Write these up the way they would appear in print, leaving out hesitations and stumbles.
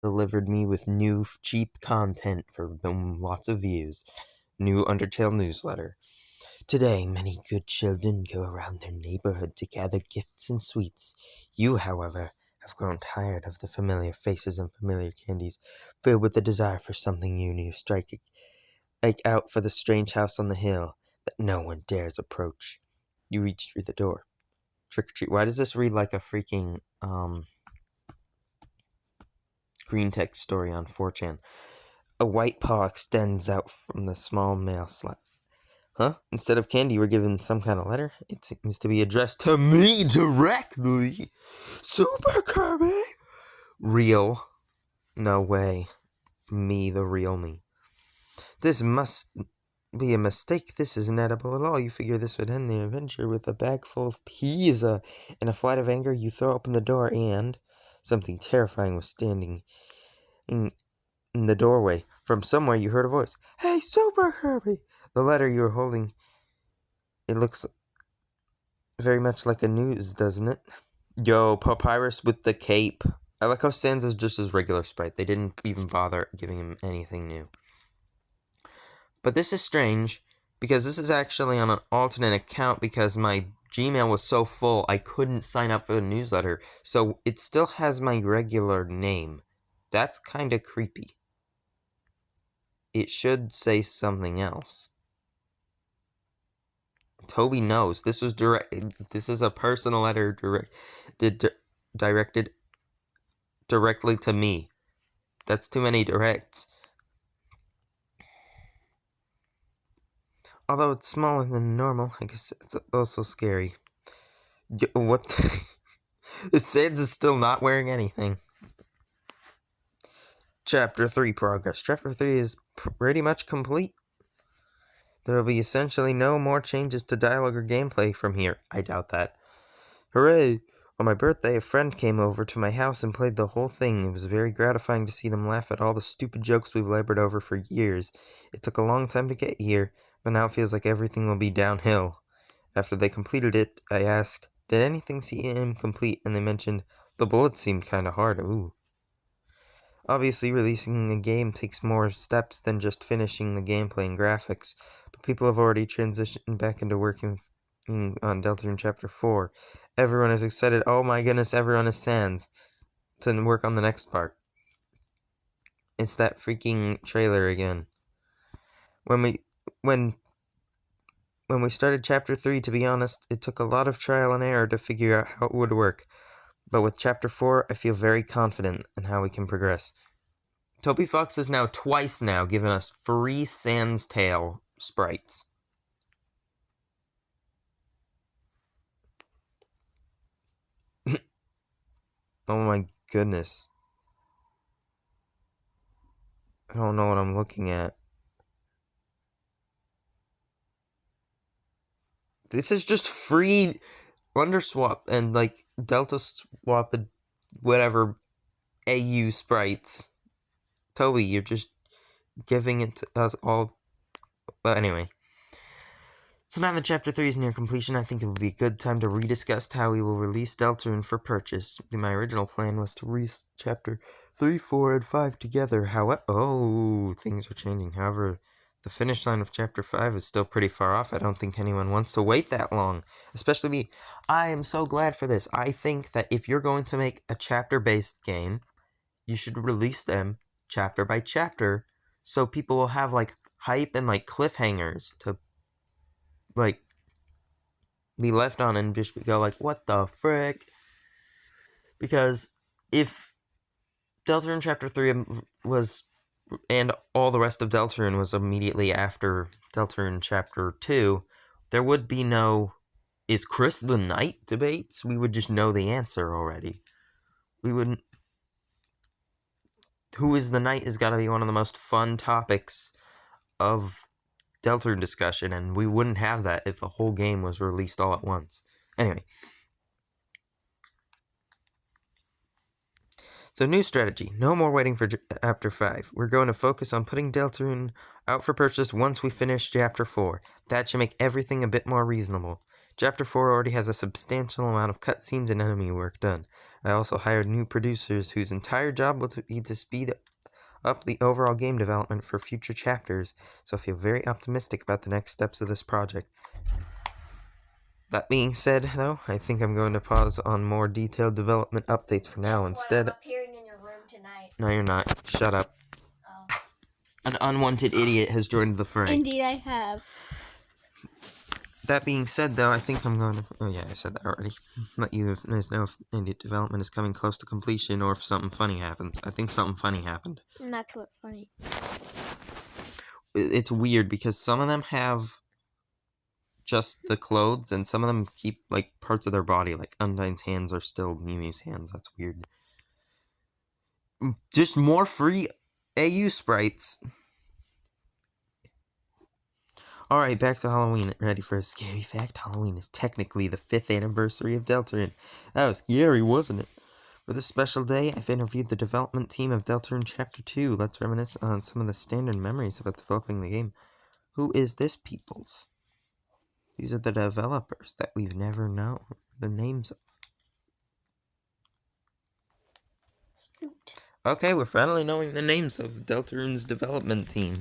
delivered me with new cheap content for lots of views. New Undertale Newsletter. Today, many good children go around their neighborhood to gather gifts and sweets. You, however, have grown tired of the familiar faces and familiar candies, filled with the desire for something new, and you strike out for the strange house on the hill that no one dares approach. You reach through the door. Trick or treat. Why does this read like a freaking green text story on 4chan? A white paw extends out from the small mail slot. Huh? Instead of candy, we're given some kind of letter? It seems to be addressed to me directly. Super Kirby! Real. No way. Me, the real me. This must be a mistake. This isn't edible at all. You figure this would end the adventure with a bag full of pizza. In a flight of anger, you throw open the door and something terrifying was standing in the doorway. From somewhere, you heard a voice. Hey, Super Kirby! The letter you were holding, it looks very much like a news, doesn't it? Yo, Papyrus with the cape. I like how Sans is just his regular sprite. They didn't even bother giving him anything new. But this is strange, because this is actually on an alternate account because my Gmail was so full I couldn't sign up for the newsletter, so it still has my regular name. That's kinda creepy. It should say something else. Toby knows. This is a personal letter directed directly to me. That's too many directs. Although it's smaller than normal, I guess it's also scary. What? Sans is still not wearing anything. Chapter 3 progress. Chapter 3 is pretty much complete. There will be essentially no more changes to dialogue or gameplay from here. I doubt that. Hooray! On my birthday, a friend came over to my house and played the whole thing. It was very gratifying to see them laugh at all the stupid jokes we've labored over for years. It took a long time to get here, but now it feels like everything will be downhill. After they completed it, I asked, did anything seem complete? And they mentioned, the bullets seemed kinda hard. Ooh. Obviously, releasing a game takes more steps than just finishing the gameplay and graphics, but people have already transitioned back into working on Deltarune Chapter 4. Everyone is excited. Oh my goodness, everyone is Sans to work on the next part. It's that freaking trailer again. When we started Chapter 3, to be honest, it took a lot of trial and error to figure out how it would work. But with Chapter 4, I feel very confident in how we can progress. Toby Fox has now twice given us free Sans Tail sprites. Oh my goodness. I don't know what I'm looking at. This is just free Underswap and Delta Swap, whatever AU sprites. Toby, you're just giving it to us all. But anyway. So now that Chapter 3 is near completion, I think it would be a good time to rediscuss how we will release Deltarune for purchase. My original plan was to release Chapter 3, 4, and 5 together. However, things are changing. However, the finish line of Chapter 5 is still pretty far off. I don't think anyone wants to wait that long. Especially me. I am so glad for this. I think that if you're going to make a chapter-based game, you should release them chapter by chapter, so people will have, hype and, cliffhangers to be left on and just go what the frick? Because if Deltarune Chapter 3 was, and all the rest of Deltarune was immediately after Deltarune Chapter 2, there would be no, is Chris the Knight debates? We would just know the answer already. We wouldn't, who is the Knight has got to be one of the most fun topics of Deltarune discussion, and we wouldn't have that if the whole game was released all at once. Anyway. So new strategy. No more waiting for Chapter 5. We're going to focus on putting Deltarune out for purchase once we finish Chapter 4. That should make everything a bit more reasonable. Chapter 4 already has a substantial amount of cutscenes and enemy work done. I also hired new producers whose entire job will be to speed up the overall game development for future chapters, so I feel very optimistic about the next steps of this project. That being said, though, I think I'm going to pause on more detailed development updates for now. Instead, I'm appearing in your room tonight. No, you're not. Shut up. Oh. An unwanted idiot has joined the fray. Indeed, I have. That being said, though, I think I'm going to... Oh, yeah, I said that already. Let you guys know if indie development is coming close to completion or if something funny happens. I think something funny happened. That's what funny. It's weird because some of them have just the clothes and some of them keep, like, parts of their body. Like, Undyne's hands are still Mew Mew's hands. That's weird. Just more free AU sprites. Alright, back to Halloween. Ready for a scary fact? Halloween is technically the 5th anniversary of Deltarune. That was scary, wasn't it? For this special day, I've interviewed the development team of Deltarune Chapter 2. Let's reminisce on some of the standard memories about developing the game. Who is this, peoples? These are the developers that we've never known the names of. Scoot. Okay, we're finally knowing the names of Deltarune's development team.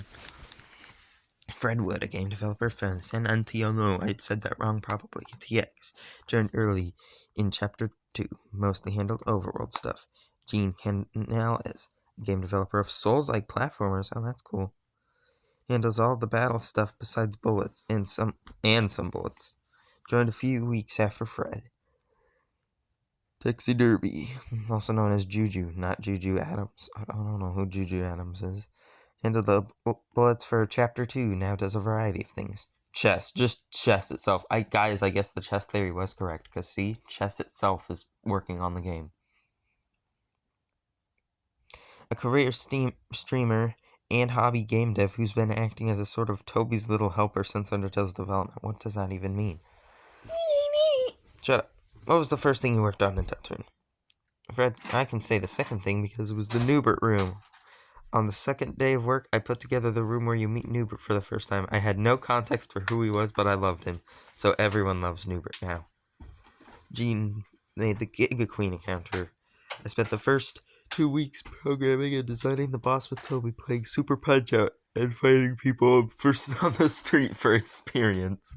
Fred Wood, a game developer from San Antonio, I said that wrong probably, TX, joined early in Chapter 2, mostly handled overworld stuff. Gene Canales, a game developer of Souls-like platformers, oh that's cool, handles all the battle stuff besides bullets, and some bullets. Joined a few weeks after Fred. Texie Derby, also known as Juju, not Juju Adams. I don't know who Juju Adams is. Handled the bullets for Chapter 2, now does a variety of things. Chess, just chess itself. I guess the chess theory was correct, because see, chess itself is working on the game. A career streamer and hobby game dev who's been acting as a sort of Toby's little helper since Undertale's development. What does that even mean? Shut up. What was the first thing you worked on in Deltarune? Fred, I can say the second thing because it was the Newbert room. On the second day of work, I put together the room where you meet Newbert for the first time. I had no context for who he was, but I loved him. So everyone loves Newbert now. Gene made the Giga Queen encounter. I spent the first 2 weeks programming and designing the boss with Toby, playing Super Punch-Out and fighting people on the street for experience.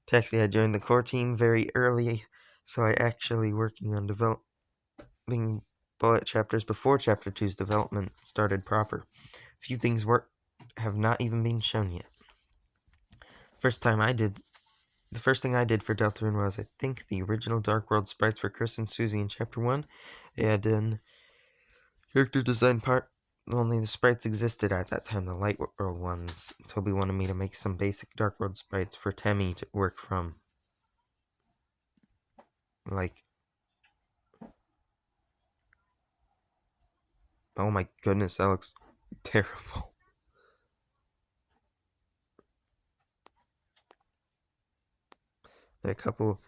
Taxi had joined the core team very early, so I actually working on developing bullet chapters before Chapter 2's development started proper. Few things have not even been shown yet. The first thing I did for Deltarune was, I think, the original Dark World sprites for Chris and Susie in Chapter 1. They had done character design part. Only the sprites existed at that time, the Light World ones. Toby wanted me to make some basic Dark World sprites for Temmie to work from. Like, oh my goodness, that looks terrible. A couple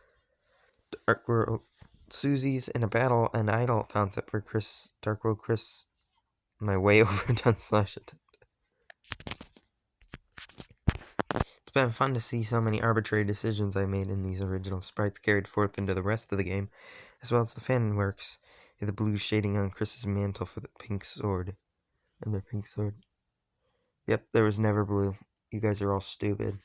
Dark World Susies in a battle and idol concept for Chris, Dark World Chris. My way overdone slash attempt. It's been fun to see so many arbitrary decisions I made in these original sprites carried forth into the rest of the game, as well as the fan works. The blue shading on Chris's mantle for the pink sword. And their pink sword. Yep, there was never blue. You guys are all stupid.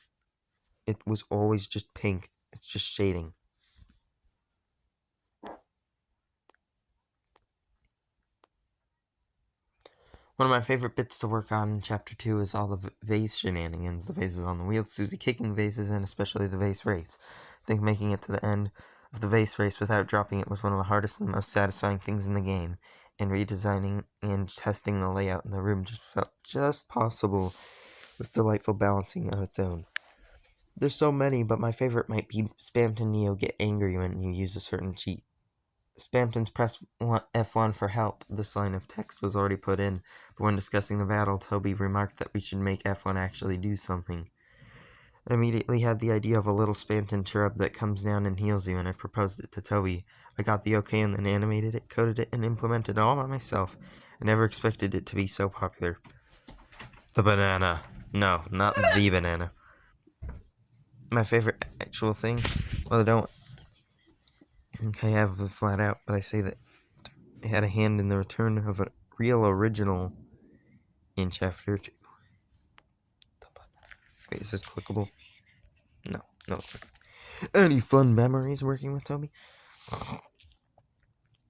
It was always just pink. It's just shading. One of my favorite bits to work on in Chapter 2 is all the vase shenanigans. The vases on the wheels, Susie kicking vases, and especially the vase race. I think making it to the end of the vase race without dropping it was one of the hardest and most satisfying things in the game. And redesigning and testing the layout in the room just felt just possible with delightful balancing of its own. There's so many, but my favorite might be Spamton Neo get angry when you use a certain cheat. Spamton's press F1 for help. This line of text was already put in, but when discussing the battle, Toby remarked that we should make F1 actually do something. I immediately had the idea of a little Spamton cherub that comes down and heals you, and I proposed it to Toby. I got the okay and then animated it, coded it, and implemented it all by myself. I never expected it to be so popular. The banana. No, not the banana. my favorite actual thing. Well, I don't. I have it flat out, but I say that it had a hand in the return of a real original in chapter 2. Wait, is this clickable? No, it's not. Any fun memories working with Toby?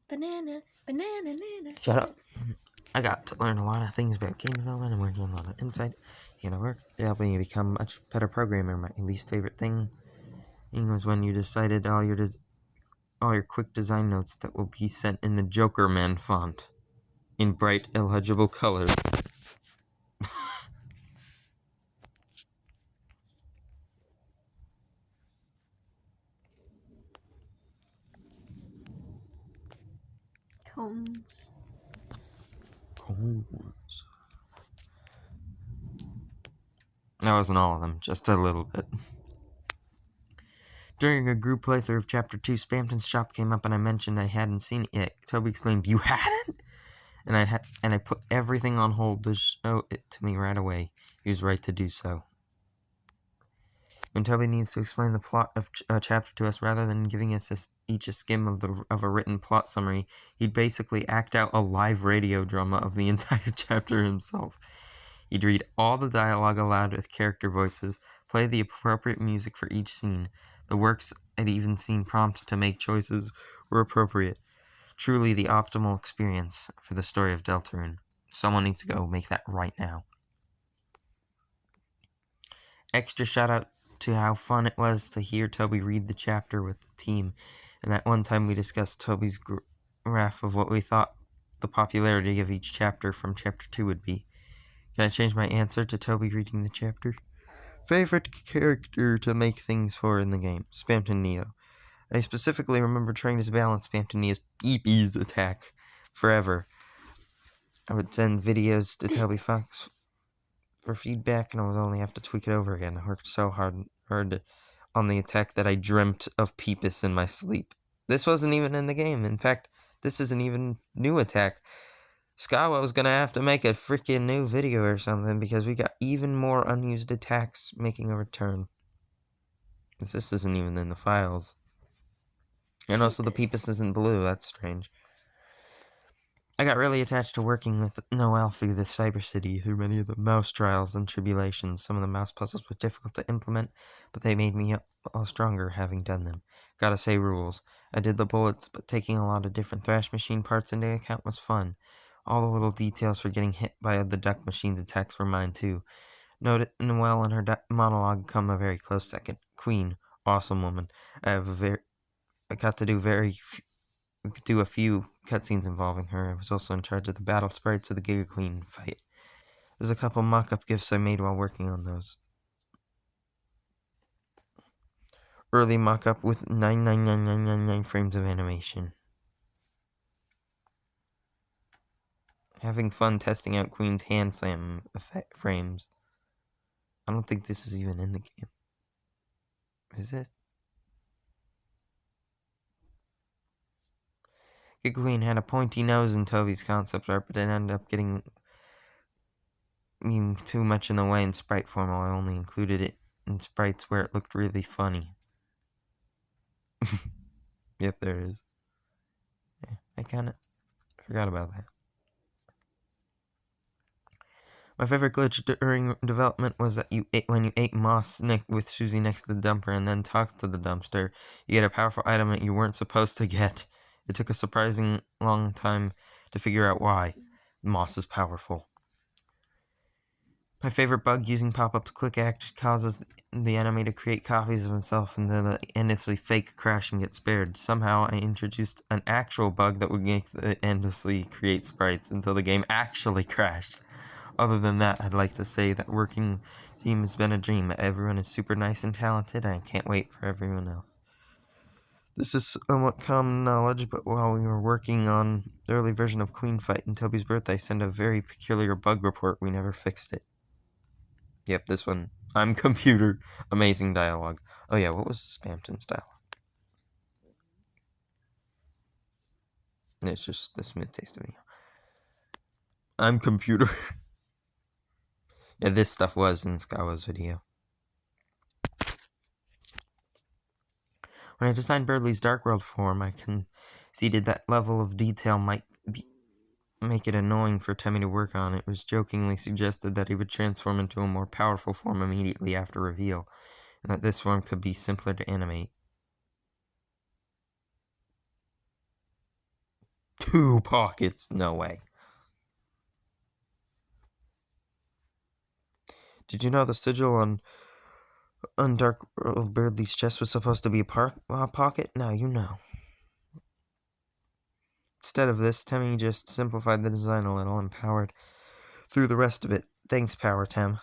Banana. Shut up. I got to learn a lot of things about game development and working on a lot of insight. You know, work to help me become a much better programmer. My least favorite thing was when you decided all your quick design notes that will be sent in the Joker Man font in bright, illegible colors. Cones. That wasn't all of them, just a little bit. During a group playthrough of Chapter 2, Spamton's shop came up and I mentioned I hadn't seen it yet. Toby exclaimed, "You hadn't?" And I put everything on hold to show it to me right away. He was right to do so. When Toby needs to explain the plot of Chapter to us rather than giving us each a skim of a written plot summary, he'd basically act out a live radio drama of the entire chapter himself. He'd read all the dialogue aloud with character voices, play the appropriate music for each scene. The works I'd even seen prompted to make choices were appropriate. Truly the optimal experience for the story of Deltarune. Someone needs to go make that right now. Extra shout out to how fun it was to hear Toby read the chapter with the team, and that one time we discussed Toby's graph of what we thought the popularity of each chapter from Chapter 2 would be. Can I change my answer to Toby reading the chapter? Favorite character to make things for in the game? Spamton Neo. I specifically remember trying to balance Spamton Neo's beepies attack forever. I would send videos to Toby Fox for feedback, and I would only have to tweak it over again. I worked so hard on the attack that I dreamt of Peepus in my sleep. This wasn't even in the game. In fact, this isn't even new attack. Skawa was gonna have to make a freaking new video or something because we got even more unused attacks making a return. This isn't even in the files. And also the Peepus isn't blue, that's strange. I got really attached to working with Noelle through the Cyber City, through many of the mouse trials and tribulations. Some of the mouse puzzles were difficult to implement, but they made me all stronger having done them. Gotta say rules. I did the bullets, but taking a lot of different Thrash Machine parts into account was fun. All the little details for getting hit by the Duck Machine's attacks were mine too. Noelle and her monologue come a very close second. Queen, awesome woman. I got to do a few cutscenes involving her. I was also in charge of the battle sprites of the Giga Queen fight. There's a couple mock-up gifs I made while working on those. Early mock-up with 99999 frames of animation. Having fun testing out Queen's hand slam frames. I don't think this is even in the game. Is it? Giga Queen had a pointy nose in Toby's concept art, but it ended up getting too much in the way in sprite form, while I only included it in sprites where it looked really funny. Yep, there it is. Yeah, I kind of forgot about that. My favorite glitch during development was that when you ate moss with Susie next to the dumper and then talked to the dumpster, you get a powerful item that you weren't supposed to get. It took a surprising long time to figure out why. Moss is powerful. My favorite bug using pop-up's click act causes the enemy to create copies of himself and then endlessly fake crash and get spared. Somehow I introduced an actual bug that would make the endlessly create sprites until the game actually crashed. Other than that, I'd like to say that working team has been a dream. Everyone is super nice and talented, and I can't wait for everyone else. This is somewhat common knowledge, but while we were working on the early version of Queen Fight and Toby's birthday, I sent a very peculiar bug report. We never fixed it. Yep, this one. I'm computer. Amazing dialogue. Oh yeah, what was Spamton's dialogue? It's just the smooth taste of me. I'm computer. Yeah, this stuff was in Skawa's video. When I designed Birdley's Dark World form, I conceded that level of detail might make it annoying for Temmie to work on. It was jokingly suggested that he would transform into a more powerful form immediately after reveal, and that this form could be simpler to animate. 2 pockets? No way. Did you know the sigil on Dark World Birdley's chest was supposed to be a pocket? Now you know. Instead of this, Temmie just simplified the design a little and powered through the rest of it. Thanks, Power Tem.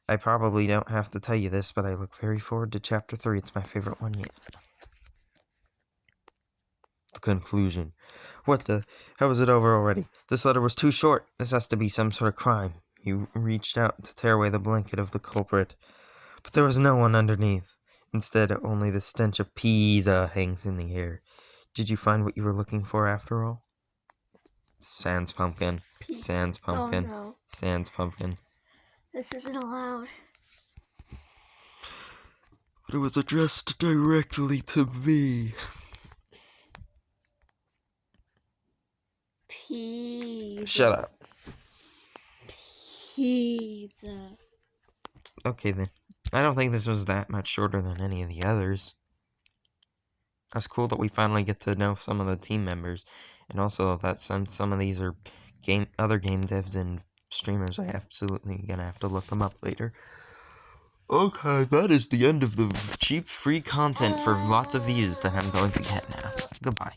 I probably don't have to tell you this, but I look very forward to Chapter 3. It's my favorite one yet. The conclusion. What the? How is it over already? This letter was too short. This has to be some sort of crime. You reached out to tear away the blanket of the culprit, but there was no one underneath. Instead, only the stench of Pisa hangs in the air. Did you find what you were looking for after all? Sans pumpkin. Sans pumpkin. Oh no. Sans pumpkin. This isn't allowed. But it was addressed directly to me. Pizza. Shut up. Pizza. Okay then. I don't think this was that much shorter than any of the others. That's cool that we finally get to know some of the team members, and also that some of these are other game devs and streamers. I absolutely gonna have to look them up later. Okay, that is the end of the cheap free content for lots of views that I'm going to get now. Goodbye.